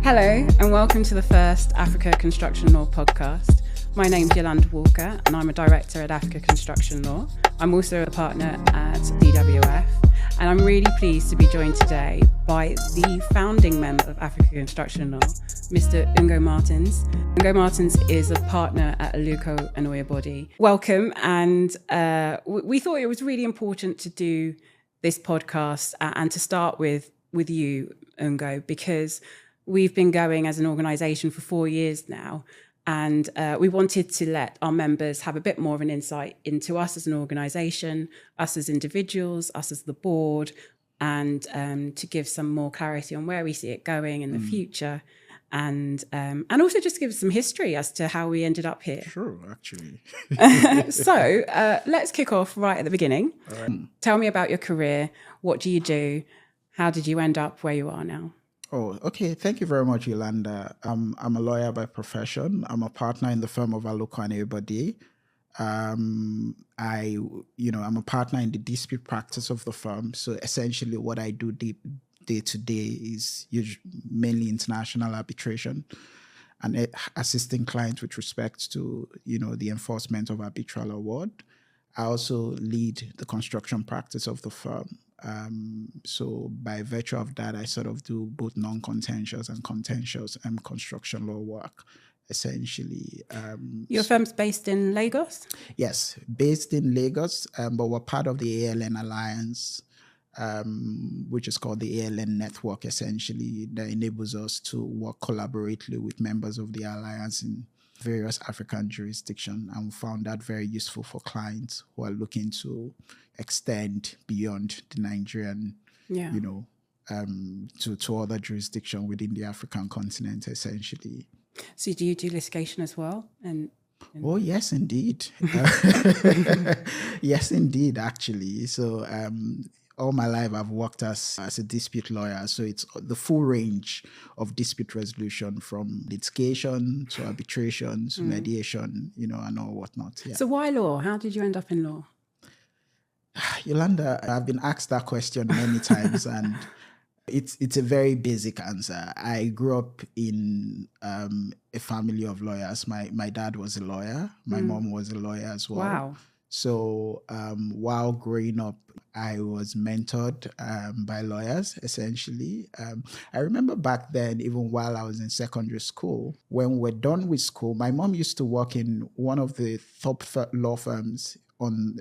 Hello and welcome to the first Africa Construction Law podcast. My name's Yolanda Walker and I'm a director at Africa Construction Law. I'm also a partner at DWF and I'm really pleased to be joined today by the founding member of Africa Construction Law, Mr. Ngo-Martins. Ngo-Martins is a partner at 𝐓𝐡𝐞 𝐀𝐂𝐋. Welcome, and we thought it was really important to do this podcast and to start with you, Ngo, because we've been going as an organisation for 4 years now, and we wanted to let our members have a bit more of an insight into us as an organisation, us as individuals, us as the board, and to give some more clarity on where we see it going in the future, and also just give some history as to how we ended up here. Sure, actually. So let's kick off right at the beginning. All right. Tell me about your career. What do you do? How did you end up where you are now? Oh, okay. Thank you very much, Yolanda. I'm a lawyer by profession. I'm a partner in the firm of 𝐓𝐡𝐞 𝐀𝐂𝐋 𝐏𝐴. I'm a partner in the dispute practice of the firm. So essentially what I do day to day is mainly international arbitration and assisting clients with respect to, the enforcement of arbitral award. I also lead the construction practice of the firm. So by virtue of that, I sort of do both non-contentious and contentious construction law work, essentially. Your firm's based in Lagos? Yes, based in Lagos, but we're part of the ALN Alliance, which is called the ALN Network, essentially, that enables us to work collaboratively with members of the Alliance in various African jurisdictions, and we found that very useful for clients who are looking to extend beyond the Nigerian, to other jurisdictions within the African continent, essentially. So do you do litigation as well? Oh, yes, indeed. Yes, indeed, actually. So all my life, I've worked as a dispute lawyer. So it's the full range of dispute resolution, from litigation to arbitration to mediation, and all whatnot. Yeah. So why law? How did you end up in law? Yolanda, I've been asked that question many times, and it's a very basic answer. I grew up in a family of lawyers. My dad was a lawyer. My mom was a lawyer as well. Wow. So while growing up, I was mentored by lawyers, essentially. I remember back then, even while I was in secondary school, when we're done with school, my mom used to work in one of the top law firms on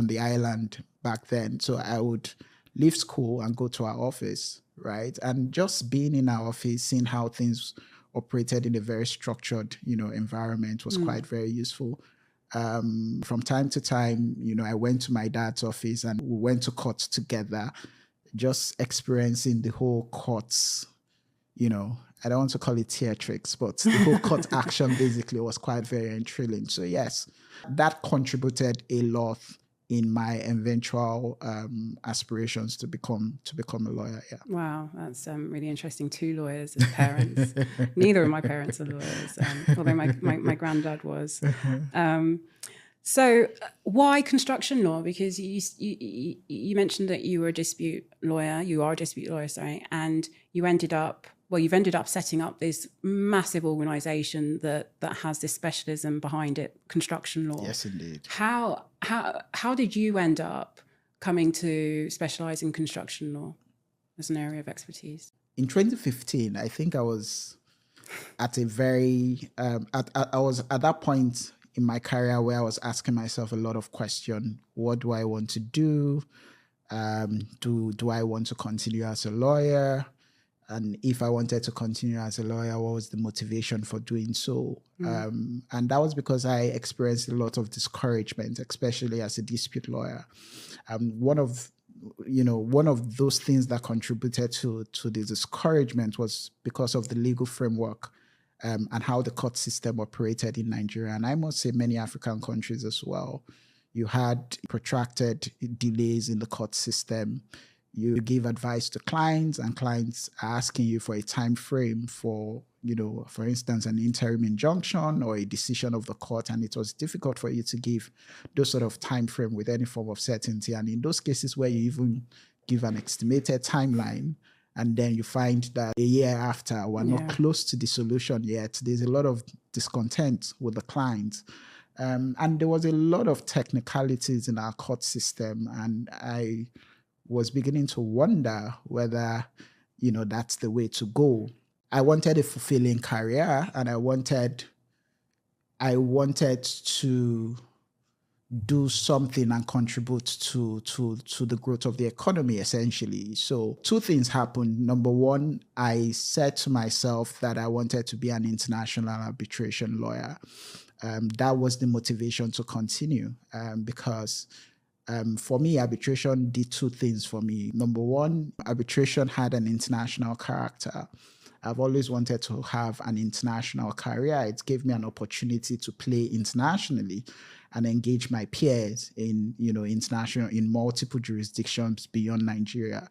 the island back then. So I would leave school and go to our office, right? And just being in our office, seeing how things operated in a very structured, environment was quite very useful. From time to time, I went to my dad's office and we went to court together, just experiencing the whole courts, I don't want to call it theatrics, but the whole court action basically was quite very thrilling. So yes, that contributed a lot in my eventual aspirations to become a lawyer. Yeah. Wow, that's really interesting. 2 lawyers as parents. Neither of my parents are lawyers, although my granddad was. So why construction law? Because you mentioned that you were a dispute lawyer. You are a dispute lawyer, sorry, and you've ended up setting up this massive organisation that has this specialism behind it, construction law. Yes, indeed. How did you end up coming to specialise in construction law as an area of expertise? In 2015, I think I was at a very I was at that point in my career where I was asking myself a lot of questions. What do I want to do? Do I want to continue as a lawyer? And if I wanted to continue as a lawyer, what was the motivation for doing so? And that was because I experienced a lot of discouragement, especially as a dispute lawyer. One of those things that contributed to the discouragement was because of the legal framework and how the court system operated in Nigeria. And I must say many African countries as well. You had protracted delays in the court system. You give advice to clients, and clients are asking you for a time frame for, for instance, an interim injunction or a decision of the court, and it was difficult for you to give those sort of time frame with any form of certainty. And in those cases where you even give an estimated timeline, And then you find that a year after, we're not close to the solution yet. There's a lot of discontent with the client. And there was a lot of technicalities in our court system. And I was beginning to wonder whether, that's the way to go. I wanted a fulfilling career, and I wanted to do something and contribute to the growth of the economy, essentially. So 2 things happened. Number one, I said to myself that I wanted to be an international arbitration lawyer. That was the motivation to continue, because for me, arbitration did 2 things for me. Number one, arbitration had an international character. I've always wanted to have an international career. It gave me an opportunity to play internationally and engage my peers in, in multiple jurisdictions beyond Nigeria.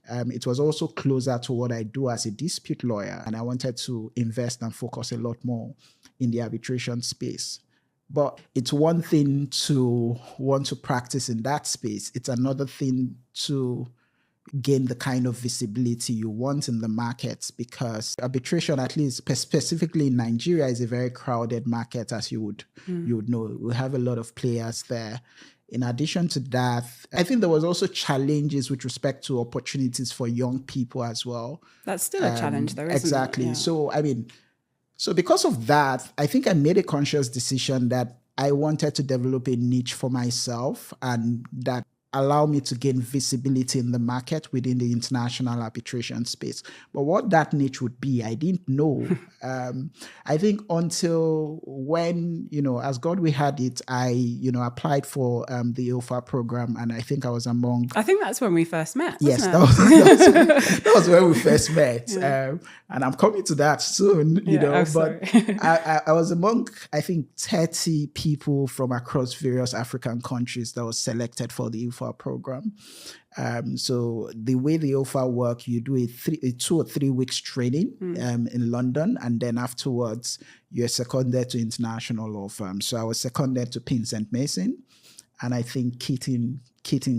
It was also closer to what I do as a dispute lawyer, and I wanted to invest and focus a lot more in the arbitration space. But it's one thing to want to practice in that space. It's another thing to gain the kind of visibility you want in the markets, because arbitration, at least specifically in Nigeria, is a very crowded market, as you would know. We have a lot of players there. In addition to that, I think there was also challenges with respect to opportunities for young people as well. That's still a challenge, though, isn't it? Exactly. Yeah. So because of that, I think I made a conscious decision that I wanted to develop a niche for myself, and that allow me to gain visibility in the market within the international arbitration space. But what that niche would be, I didn't know. I think until when, as God we had it, I, applied for the 𝐓𝐡𝐞 program, and I think I was among... I think that's when we first met, Yes, wasn't that was when we first met. Yeah. And I'm coming to that soon, but I was among, I think, 30 people from across various African countries that was selected for the 𝐓𝐡𝐞 program. So the way the 𝐓𝐡𝐞 work, you do a 2 or 3 weeks training in London, and then afterwards you're seconded to international law firms. So I was seconded to St. Mason, and I think Keating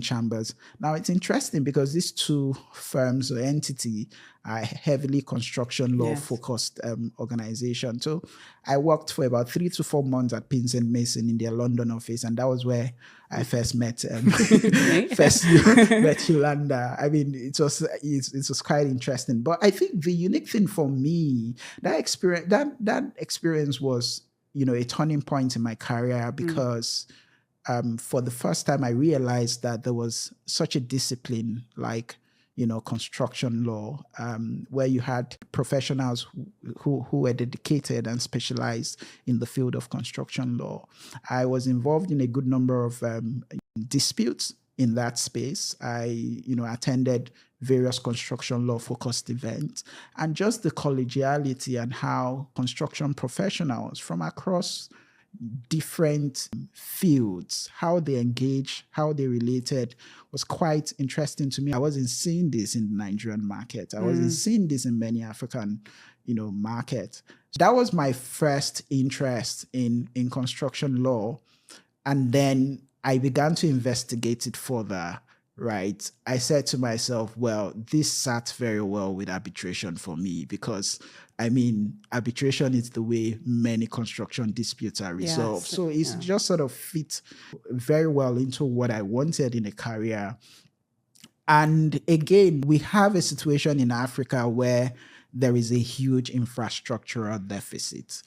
Chambers. Now it's interesting because these 2 firms or entity are heavily construction law focused organization. So I worked for about 3 to 4 months at St. Mason in their London office, and that was where I first met met Yolanda. I mean, it was quite interesting. But I think the unique thing for me, that experience was, a turning point in my career, because for the first time, I realized that there was such a discipline like, construction law, where you had professionals who were dedicated and specialized in the field of construction law. I was involved in a good number of disputes in that space. I, attended various construction law focused events, and just the collegiality and how construction professionals from across different fields, how they engage, how they related, was quite interesting to me. I wasn't seeing this in the Nigerian market. I wasn't seeing this in many African, markets. That was my first interest in construction law. And then I began to investigate it further, right? I said to myself, well, this sat very well with arbitration for me, because arbitration is the way many construction disputes are resolved. Yes, so it's just sort of fit very well into what I wanted in a career. And again, we have a situation in Africa where there is a huge infrastructural deficit.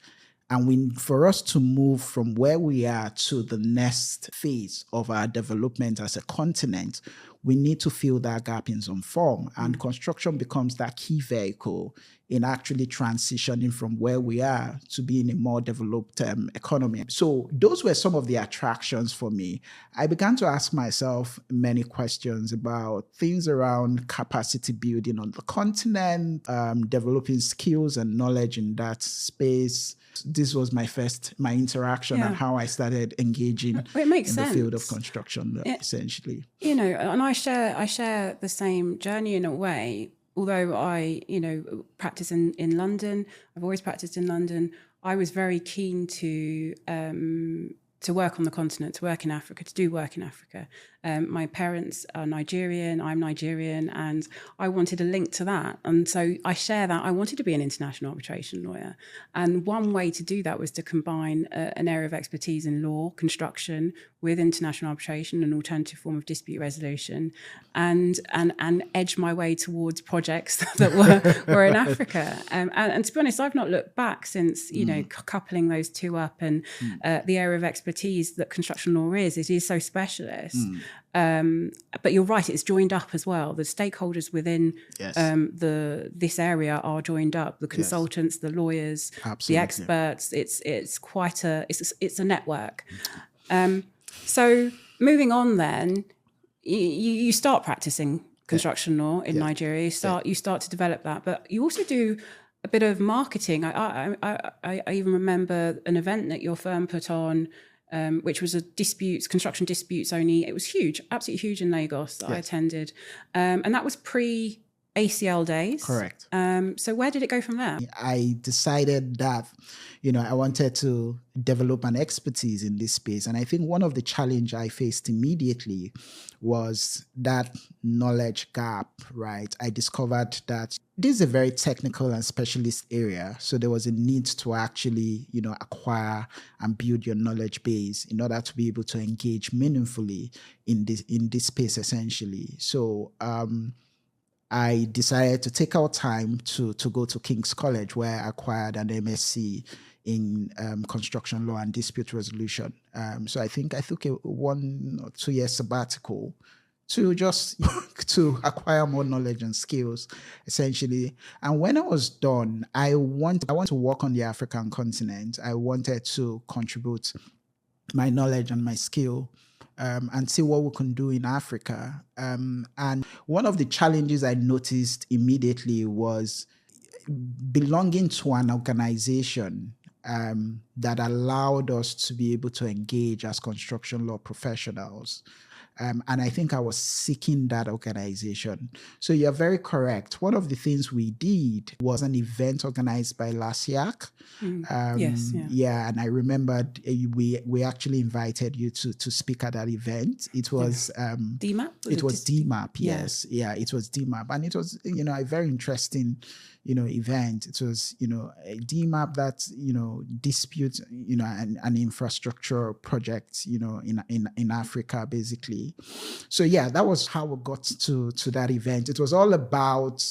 And for us to move from where we are to the next phase of our development as a continent, we need to fill that gap in some form. And construction becomes that key vehicle in actually transitioning from where we are to being a more developed economy. So those were some of the attractions for me. I began to ask myself many questions about things around capacity building on the continent, developing skills and knowledge in that space. This was my interaction and how I started engaging in the field of construction, essentially. And I share the same journey in a way. Although I, practice in London, I've always practiced in London. I was very keen to work on the continent, to work in Africa, to do work in Africa. My parents are Nigerian, I'm Nigerian, and I wanted a link to that. And so I share that. I wanted to be an international arbitration lawyer. And one way to do that was to combine an area of expertise in law, construction, with international arbitration, an alternative form of dispute resolution, and edge my way towards projects that were in Africa. And to be honest, I've not looked back since, coupling those two up, and the area of expertise that construction law is so specialist. But you're right, it's joined up as well. The stakeholders within this area are joined up. The consultants, the lawyers, the experts. It's quite it's a network. So moving on, then you start practicing construction law in Nigeria. You start to develop that, but you also do a bit of marketing. I even remember an event that your firm put on, which was construction disputes only. It was huge, absolutely huge in Lagos that I attended. And that was pre-ACL days. Correct. So where did it go from there? I decided that, I wanted to develop an expertise in this space. And I think one of the challenges I faced immediately was that knowledge gap, right? I discovered that this is a very technical and specialist area. So there was a need to actually, acquire and build your knowledge base in order to be able to engage meaningfully in this space, essentially. So I decided to take out time to go to King's College, where I acquired an MSc in construction law and dispute resolution. So I think I took a 1 or 2 year sabbatical to just to acquire more knowledge and skills, essentially. And when I was done, I want to work on the African continent. I wanted to contribute my knowledge and my skill and see what we can do in Africa. And one of the challenges I noticed immediately was belonging to an organization that allowed us to be able to engage as construction law professionals. And I think I was seeking that organization. So you're very correct. One of the things we did was an event organized by LASIAC. And I remembered we actually invited you to speak at that event. It was DMAP? It was DMAP, yes. Yeah, it was DMAP. And it was, a very interesting event. It was, a DMAP that, disputes, an infrastructure project, in Africa, basically. So yeah, that was how we got to that event. It was all about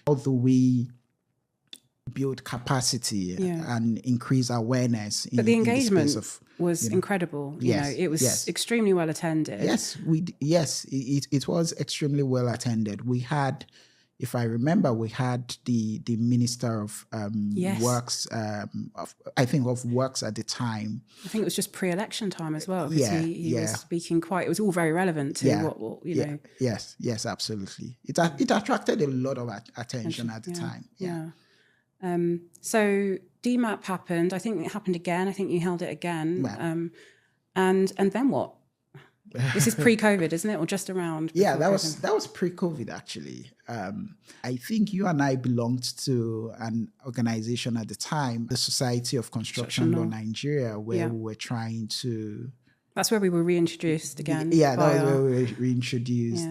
how do we build capacity and increase awareness. But the engagement was incredible. It was extremely well attended. It was extremely well attended. We had, if I remember, we had the Minister of Works, of Works at the time. I think it was just pre-election time as well, because he was speaking it was all very relevant to what you know. Yes, absolutely. It attracted a lot of attention at the time. So DMAP happened. I think it happened again. I think you held it again. And then what? This is pre-COVID, isn't it, or just around? That was pre-COVID, actually. I think you and I belonged to an organization at the time, the Society of Construction Law Nigeria, where we were trying to. That's where we were reintroduced again. That was where we were reintroduced.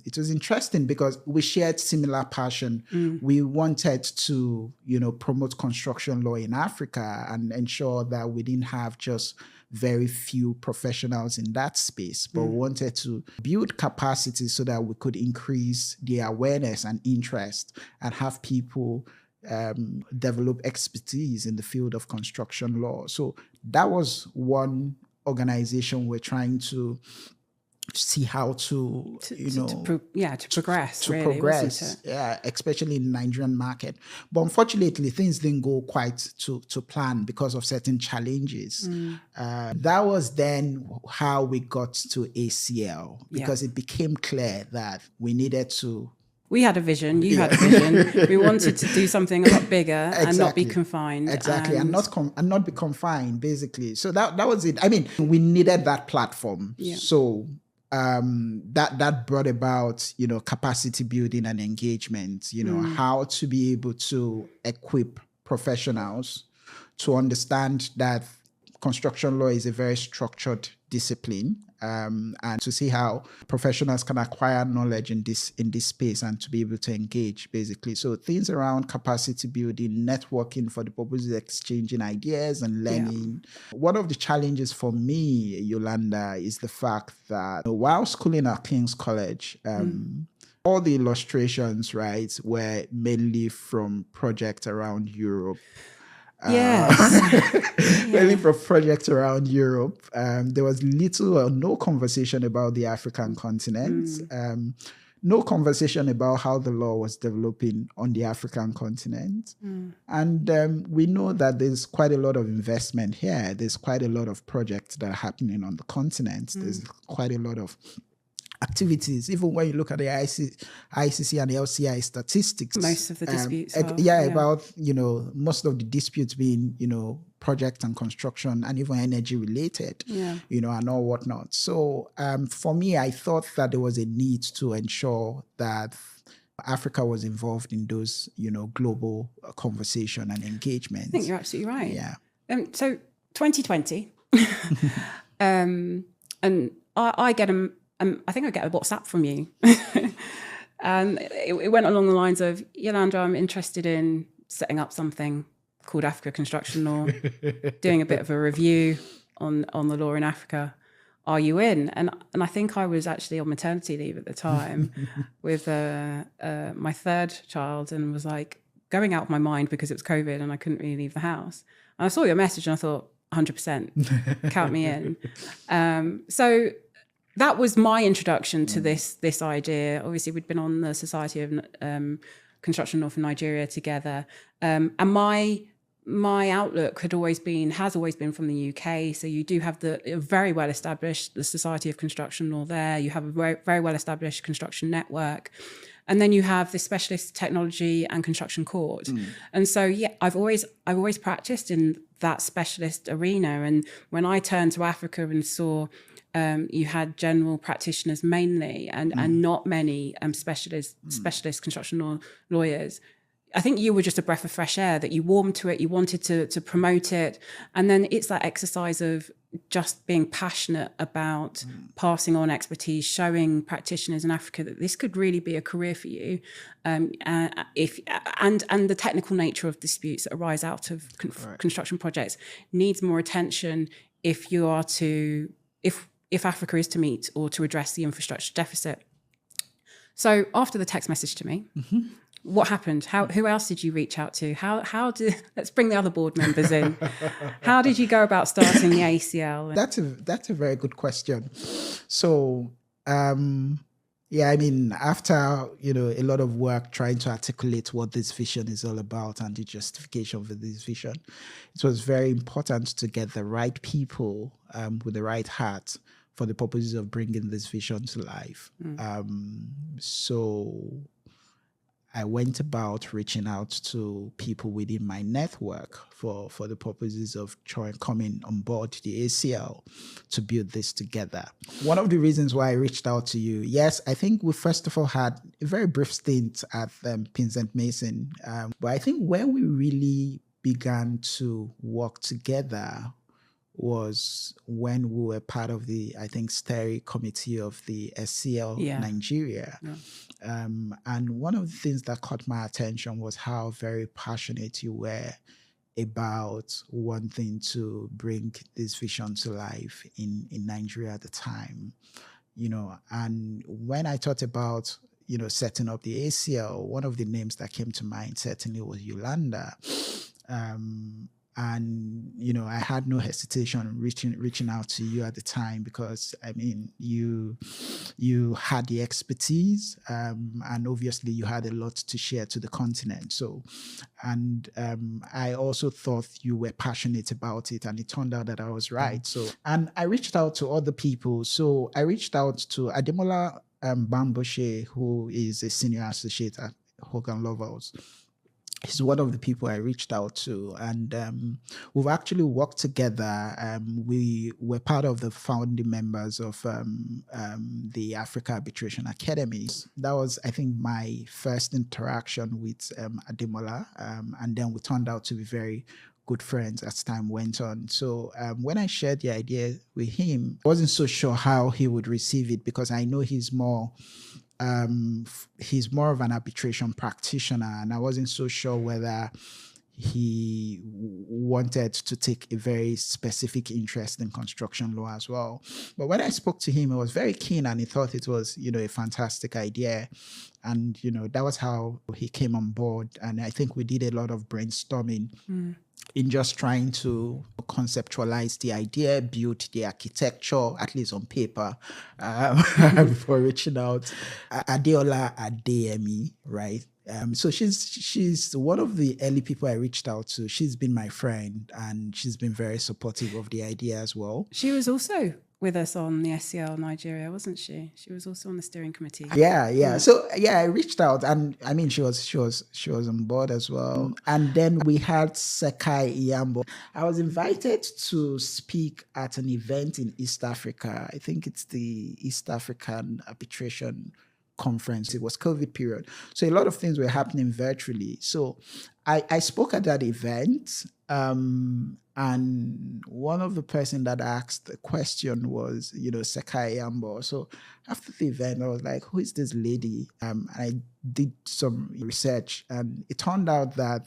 It was interesting because we shared similar passion. We wanted to, promote construction law in Africa and ensure that we didn't have just very few professionals in that space, but we wanted to build capacity so that we could increase the awareness and interest and have people develop expertise in the field of construction law. So that was one organization we're trying to see how to progress, especially in the Nigerian market. But unfortunately, things didn't go quite to plan because of certain challenges. That was then how we got to ACL, because it became clear that we needed to. We had a vision. You had a vision. We wanted to do something a lot bigger and not be confined. Exactly, and not be confined, basically. So that was it. I mean, we needed that platform. So that brought about, capacity building and engagement, how to be able to equip professionals to understand that construction law is a very structured discipline, and to see how professionals can acquire knowledge in this space and to be able to engage, basically. So things around capacity building, networking for the purposes of exchanging ideas and learning. Yeah. One of the challenges for me, Yolanda, is the fact that while schooling at King's College, all the illustrations, right, were mainly from projects around Europe. Yes. Mainly for projects around Europe. There was little or no conversation about the African continent. No conversation about how the law was developing on the African continent. And we know that there's quite a lot of investment here. There's quite a lot of projects that are happening on the continent. There's quite a lot of activities. Even when you look at the ICC and the LCI statistics, most of the disputes about most of the disputes being project and construction and even energy related, and all whatnot. So for me, I thought that there was a need to ensure that Africa was involved in those global conversation and engagement. I think you're absolutely right. Yeah. So 2020, and I get I think I get a WhatsApp from you. And it went along the lines of, Yolanda, I'm interested in setting up something called Africa Construction Law, doing a bit of a review on the law in Africa. Are you in? And I think I was actually on maternity leave at the time with my third child, and was like going out of my mind because it was COVID and I couldn't really leave the house. And I saw your message and I thought, 100%, count me in. So that was my introduction to this idea. Obviously, we'd been on the Society of Construction Law for Nigeria together, and my outlook has always been from the UK. So you do have the very well established the Society of Construction Law there. You have a very, very well established construction network, and then you have the Specialist Technology and Construction Court. And so I've always practiced in that specialist arena. And when I turned to Africa and saw you had general practitioners mainly, and not many specialist construction lawyers. I think you were just a breath of fresh air, that you warmed to it, you wanted to promote it. And then it's that exercise of just being passionate about passing on expertise, showing practitioners in Africa that this could really be a career for you. And the technical nature of disputes that arise out of construction projects needs more attention if Africa is to meet or to address the infrastructure deficit. So after the text message to me, what happened? Who else did you reach out to? Let's bring the other board members in. How did you go about starting the ACL? That's a very good question. So, after, a lot of work trying to articulate what this vision is all about and the justification for this vision, it was very important to get the right people with the right heart for the purposes of bringing this vision to life. So I went about reaching out to people within my network for the purposes of coming on board the ACL to build this together. One of the reasons why I reached out to you, yes, I think we first of all had a very brief stint at St. Mason, but I think when we really began to work together was when we were part of the, steering committee of the ACL Nigeria. Yeah. And one of the things that caught my attention was how very passionate you were about wanting to bring this vision to life in Nigeria at the time. And when I thought about, setting up the ACL, one of the names that came to mind certainly was Yolanda. And, I had no hesitation reaching out to you at the time because, you had the expertise and obviously you had a lot to share to the continent. So, and I also thought you were passionate about it, and it turned out that I was right. So, and I reached out to other people. So I reached out to Ademola Bamboshe, who is a senior associate at Hogan Lovells. he's one of the people I reached out to, and we've actually worked together. We were part of the founding members of the Africa Arbitration Academy. That was, I think, my first interaction with Ademola, and then we turned out to be very good friends as time went on. So when I shared the idea with him, I wasn't so sure how he would receive it, because I know he's more of an arbitration practitioner, and I wasn't so sure whether he wanted to take a very specific interest in construction law as well. But when I spoke to him, he was very keen, and he thought it was, a fantastic idea. And, that was how he came on board. And I think we did a lot of brainstorming in just trying to conceptualize the idea, build the architecture, at least on paper, before reaching out. Adeola Adeyemi, right? So she's one of the early people I reached out to. She's been my friend, and she's been very supportive of the idea as well. She was also with us on the SCL Nigeria, wasn't she? She was also on the steering committee. Yeah. So I reached out, and I mean, she was on board as well. And then we had Sekai Iyambo. I was invited to speak at an event in East Africa. I think it's the East African Arbitration Conference. It was COVID period, so a lot of things were happening virtually. So I spoke at that event, and one of the person that asked the question was, Sekai Iyambo. So after the event, I was like, who is this lady? I did some research, and it turned out that,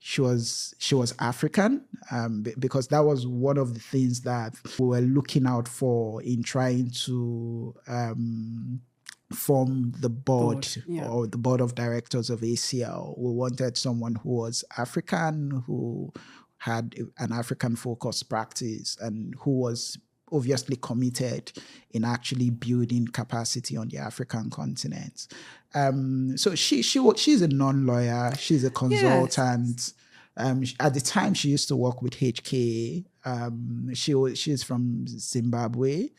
she was African, because that was one of the things that we were looking out for in trying to form the board or the board of directors of ACL. We wanted someone who was African, who had an African focused practice, and who was obviously committed in actually building capacity on the African continent. So she's a non-lawyer. She's a consultant. Yes. At the time, she used to work with HK. She's from Zimbabwe.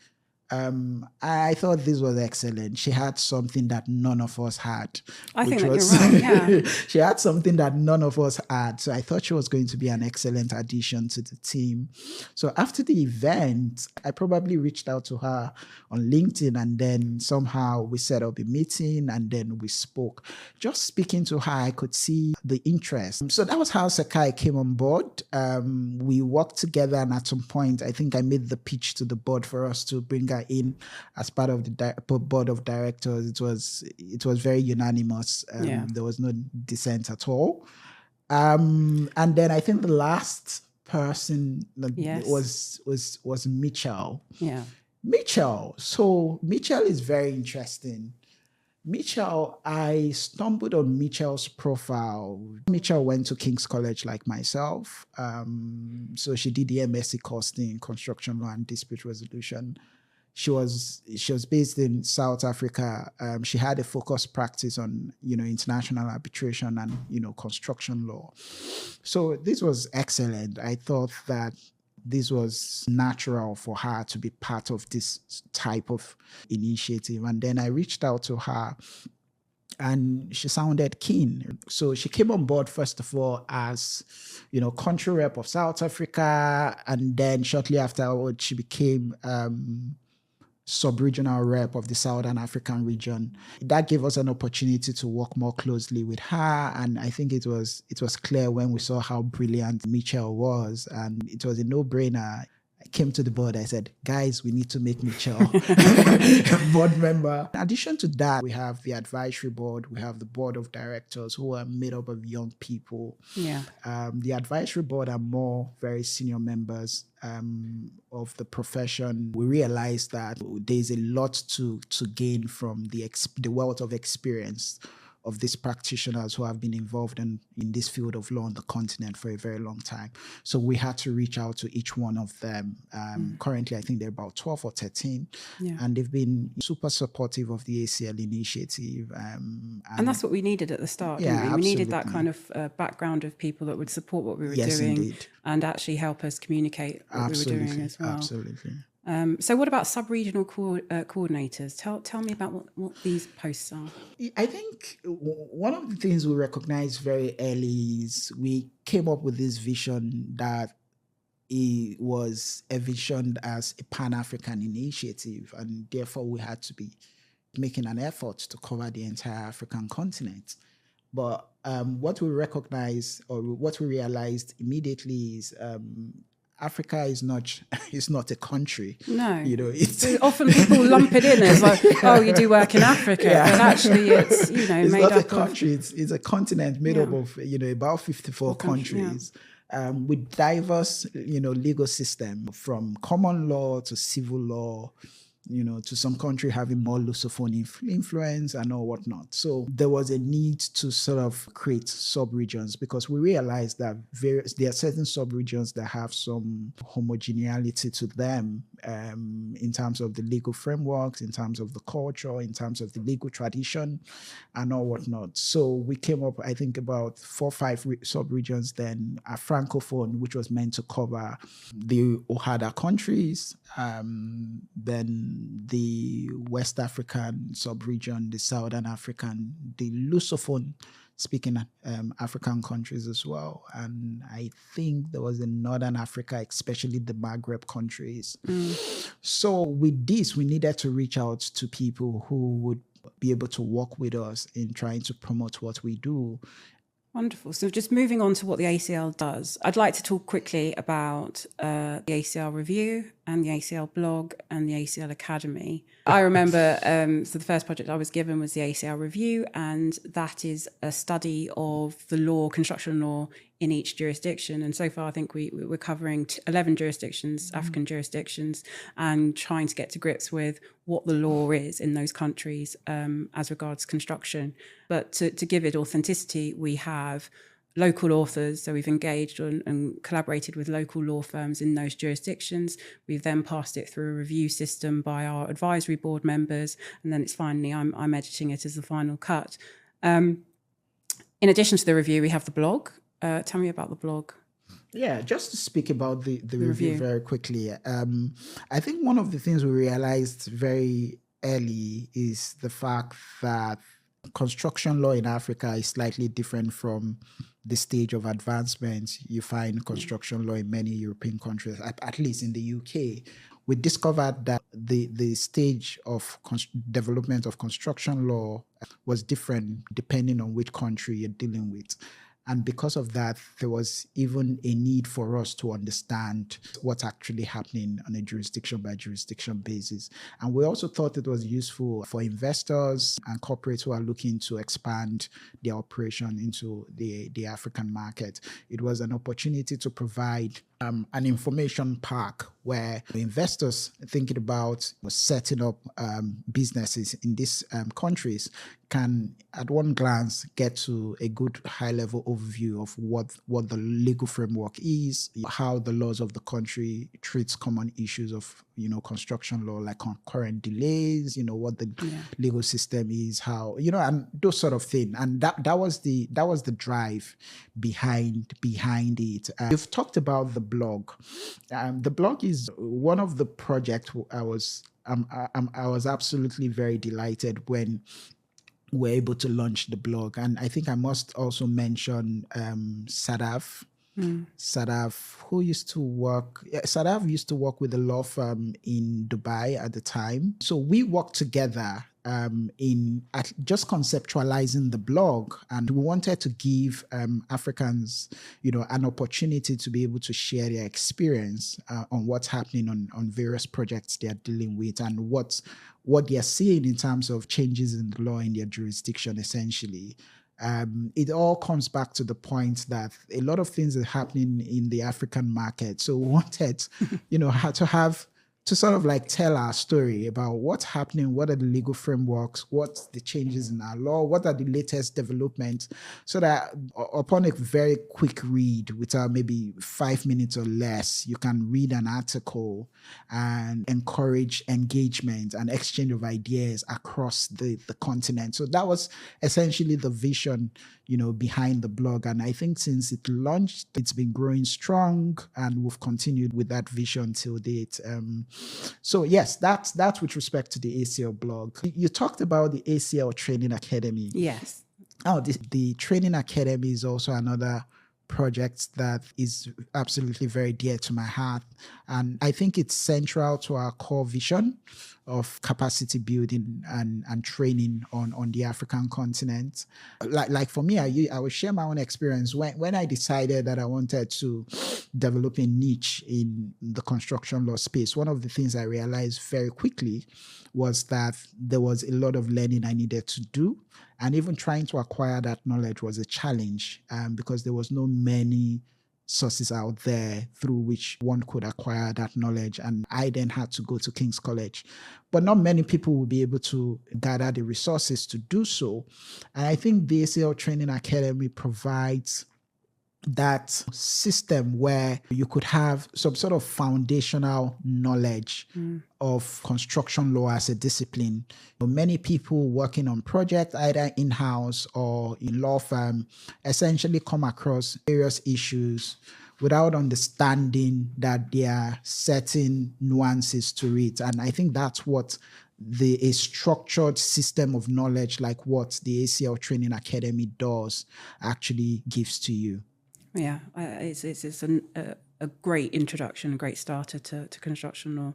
I thought this was excellent. She had something that none of us had. I think that you're right, yeah. She had something that none of us had. So I thought she was going to be an excellent addition to the team. So after the event, I probably reached out to her on LinkedIn, and then somehow we set up a meeting, and then we spoke. Just speaking to her, I could see the interest. So that was how Sekai came on board. We worked together, and at some point, I think I made the pitch to the board for us to bring her in as part of the board of directors. It was very unanimous. There was no dissent at all. And then I think the last person was Mitchell. Yeah. Mitchell. So Mitchell is very interesting. Mitchell, I stumbled on Mitchell's profile. Mitchell went to King's College like myself. So she did the MSc course in construction law and dispute resolution. She was based in South Africa. She had a focused practice on, international arbitration and, construction law. So this was excellent. I thought that this was natural for her to be part of this type of initiative. And then I reached out to her, and she sounded keen. So she came on board, first of all, as, country rep of South Africa. And then shortly afterwards, she became sub-regional rep of the Southern African region. That gave us an opportunity to work more closely with her. And I think it was clear when we saw how brilliant Mitchell was. And it was a no-brainer. I came to the board. I said, guys, we need to make Mitchell a board member. In addition to that, we have the advisory board. We have the board of directors, who are made up of young people. Yeah. The advisory board are more very senior members of the profession. We realized that there's a lot to gain from the wealth of experience of these practitioners who have been involved in this field of law on the continent for a very long time. So we had to reach out to each one of them. Currently, I think they're about 12 or 13. Yeah. And they've been super supportive of the ACL initiative. And that's what we needed at the start, didn't we? Absolutely. We needed that kind of background of people that would support what we were doing. Indeed. And actually help us communicate what we were doing as well. Absolutely. So what about sub-regional coordinators? Tell me about what these posts are. I think one of the things we recognized very early is we came up with this vision that it was envisioned as a Pan-African initiative, and therefore we had to be making an effort to cover the entire African continent. But what we recognized, or what we realized immediately, is Africa is not a country. No, it's often people lump it in as like, oh, you do work in Africa, but actually it's it's made not up a country. It's a continent made up of about 54 countries. With diverse legal system, from common law to civil law, to some country having more Lusophone influence and all whatnot. So there was a need to sort of create sub-regions, because we realized that there are certain sub-regions that have some homogeneity to them in terms of the legal frameworks, in terms of the culture, in terms of the legal tradition and all whatnot. So we came up, I think, about 4 or 5 sub-regions then. A Francophone, which was meant to cover the OHADA countries, then the West African sub-region, the Southern African, the Lusophone speaking African countries as well. And I think there was in Northern Africa, especially the Maghreb countries. So with this, we needed to reach out to people who would be able to work with us in trying to promote what we do. Wonderful. So just moving on to what the ACL does, I'd like to talk quickly about the ACL Review and the ACL Blog and the ACL Academy. I remember, so the first project I was given was the ACL Review, and that is a study of the law, construction law, in each jurisdiction. And so far, I think we're covering 11 jurisdictions, African jurisdictions, and trying to get to grips with what the law is in those countries as regards construction. But to give it authenticity, we have local authors. So we've engaged and collaborated with local law firms in those jurisdictions. We've then passed it through a review system by our advisory board members. And then it's finally, I'm editing it as the final cut. In addition to the review, we have the blog. Tell me about the blog. Yeah, just to speak about the review very quickly. I think one of the things we realized very early is the fact that construction law in Africa is slightly different from the stage of advancement you find construction law in many European countries, at least in the UK. We discovered that the stage of development of construction law was different depending on which country you're dealing with. And because of that, there was even a need for us to understand what's actually happening on a jurisdiction by jurisdiction basis. And we also thought it was useful for investors and corporates who are looking to expand their operation into the African market. It was an opportunity to provide an information park where investors thinking about setting up businesses in these countries can, at one glance, get to a good high-level overview of what the legal framework is, how the laws of the country treats common issues of construction law, like concurrent delays, what the legal system is, how and those sort of things. And that was the drive behind it. You've talked about the blog. The blog is one of the projects I was absolutely very delighted when we're able to launch the blog. And I think I must also mention Sadaf. Sadaf, who used to work, Sadaf used to work with a law firm in Dubai at the time. So we worked together in just conceptualizing the blog, and we wanted to give Africans, an opportunity to be able to share their experience on what's happening on various projects they're dealing with and what they're seeing in terms of changes in the law in their jurisdiction, essentially. It all comes back to the point that a lot of things are happening in the African market. So we wanted, to sort of like tell our story about what's happening, what are the legal frameworks, what's the changes in our law, what are the latest developments, so that upon a very quick read, without maybe 5 minutes or less, you can read an article and encourage engagement and exchange of ideas across the continent. So that was essentially the vision, behind the blog. And I think since it launched, it's been growing strong, and we've continued with that vision till date. So yes, that's with respect to the ACL blog. You talked about the ACL Training Academy. Yes. Oh, the Training Academy is also another project that is absolutely very dear to my heart. And I think it's central to our core vision of capacity building and training on the African continent. Like for me, I will share my own experience. When I decided that I wanted to develop a niche in the construction law space, one of the things I realized very quickly was that there was a lot of learning I needed to do. And even trying to acquire that knowledge was a challenge because there was no many sources out there through which one could acquire that knowledge. And I then had to go to King's College. But not many people will be able to gather the resources to do so. And I think the ACL Training Academy provides that system where you could have some sort of foundational knowledge of construction law as a discipline. Many people working on projects, either in-house or in law firm, essentially come across various issues without understanding that there are certain nuances to it. And I think that's what a structured system of knowledge like what the ACL Training Academy does actually gives to you. Yeah, it's a great introduction, a great starter to construction law.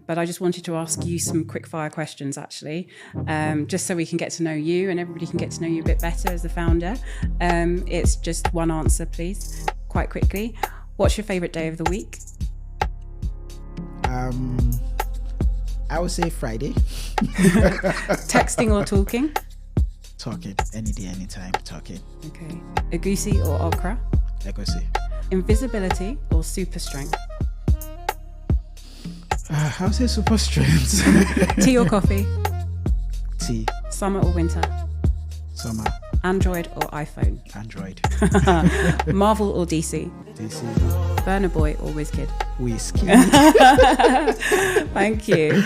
But I just wanted to ask you some quick fire questions, actually, just so we can get to know you and everybody can get to know you a bit better as the founder. It's just one answer, please, quite quickly. What's your favorite day of the week? I would say Friday. Texting or talking? Talking. Any day, anytime. Talking. Okay. Egusi or okra? Egusi. Invisibility or super strength? I would say super strength. Tea or coffee? Tea. Summer or winter? Summer. Android or iPhone? Android. Marvel or DC? DC. Burner Boy or WizKid? Whiskey. Thank you.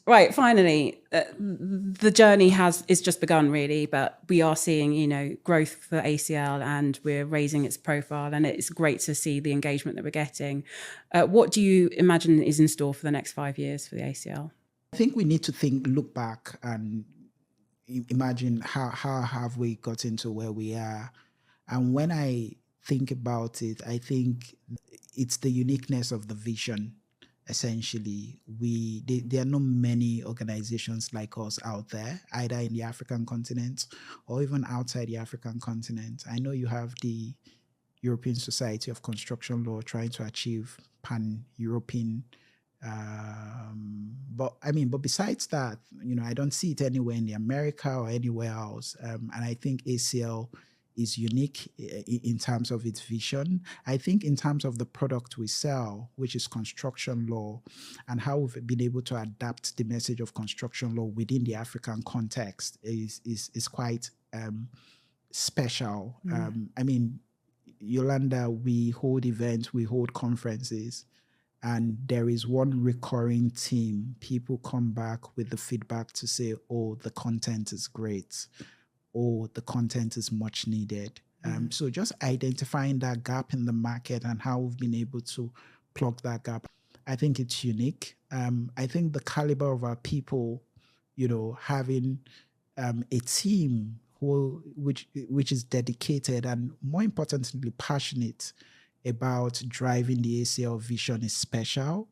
Right, finally, the journey is just begun, really, but we are seeing, growth for ACL and we're raising its profile, and it's great to see the engagement that we're getting. What do you imagine is in store for the next 5 years for the ACL? I think we need to look back and imagine how have we gotten to where we are. And when I think about it, I think it's the uniqueness of the vision. Essentially, there are not many organizations like us out there, either in the African continent or even outside the African continent. I know you have the European Society of Construction Law trying to achieve pan-European, but besides that, I don't see it anywhere in America or anywhere else. And I think ACL is unique in terms of its vision. I think in terms of the product we sell, which is construction law, and how we've been able to adapt the message of construction law within the African context is quite special. Yolanda, we hold events, we hold conferences, and there is one recurring theme. People come back with the feedback to say, oh, the content is great. Or the content is much needed. So just identifying that gap in the market and how we've been able to plug that gap, I think it's unique. I think the caliber of our people, having a team which is dedicated and, more importantly, passionate about driving the ACL vision is special.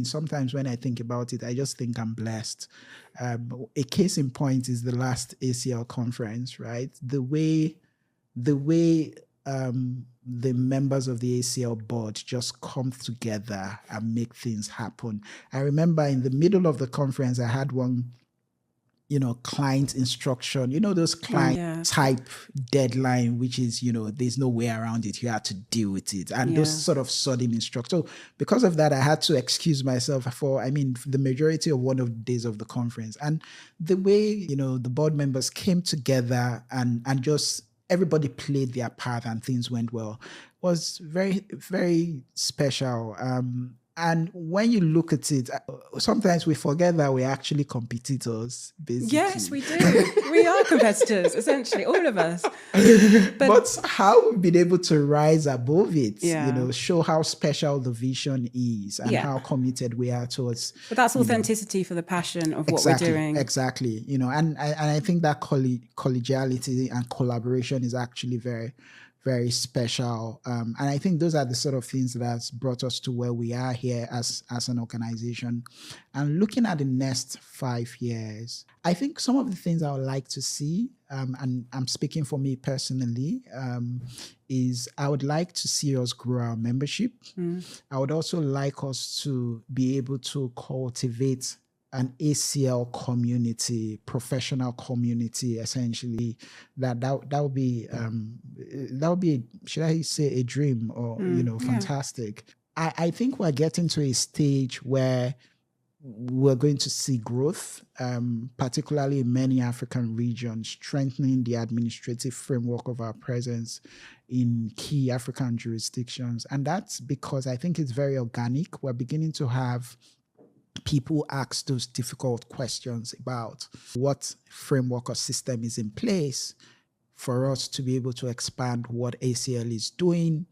Sometimes when I think about it, I just think I'm blessed. A case in point is the last ACL conference, right? The way the members of the ACL board just come together and make things happen. I remember in the middle of the conference, I had one client instruction, those client type deadline, which is, there's no way around it. You have to deal with it. And those sort of sudden instructions. So because of that, I had to excuse myself for the majority of one of the days of the conference. And the way, the board members came together and just everybody played their part and things went well was very, very special. And when you look at it, sometimes we forget that we're actually competitors, basically. Yes, we do. We are competitors, essentially, all of us. But how we've been able to rise above it, Yeah. show how special the vision is and how committed we are towards. But that's authenticity for the passion of what we're doing. Exactly. And I think that collegiality and collaboration is actually very, very special. And I think those are the sort of things that has brought us to where we are here as an organization. And looking at the next 5 years, I think some of the things I would like to see, and I'm speaking for me personally, is I would like to see us grow our membership. I would also like us to be able to cultivate an ACL community, professional community, essentially. That would be should I say a dream or fantastic. I think we're getting to a stage where we're going to see growth, particularly in many African regions, strengthening the administrative framework of our presence in key African jurisdictions. And that's because I think it's very organic. We're beginning to have people ask those difficult questions about what framework or system is in place for us to be able to expand what ACL is doing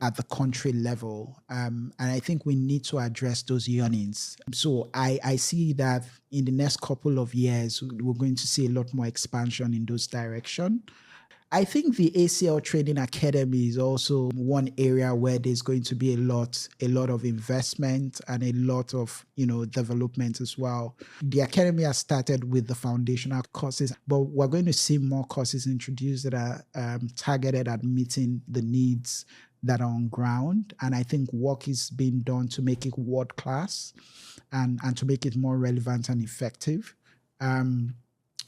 at the country level. And I think we need to address those yearnings. So I see that in the next couple of years, we're going to see a lot more expansion in those directions. I think the ACL Training Academy is also one area where there's going to be a lot of investment and a lot of, development as well. The Academy has started with the foundational courses, but we're going to see more courses introduced that are targeted at meeting the needs that are on ground. And I think work is being done to make it world class and to make it more relevant and effective.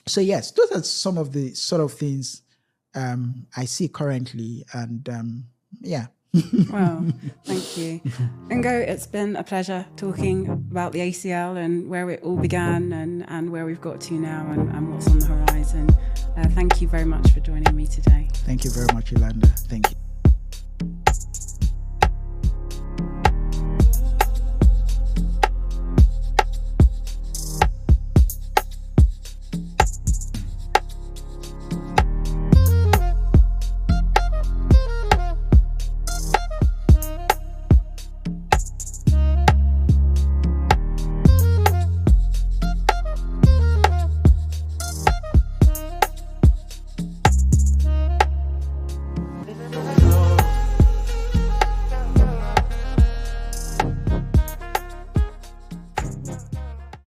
So yes, those are some of the sort of things I see currently, and Well, thank you. Ngo, it's been a pleasure talking about the ACL and where it all began and where we've got to now and what's on the horizon. Thank you very much for joining me today. Thank you very much, Yolanda. Thank you.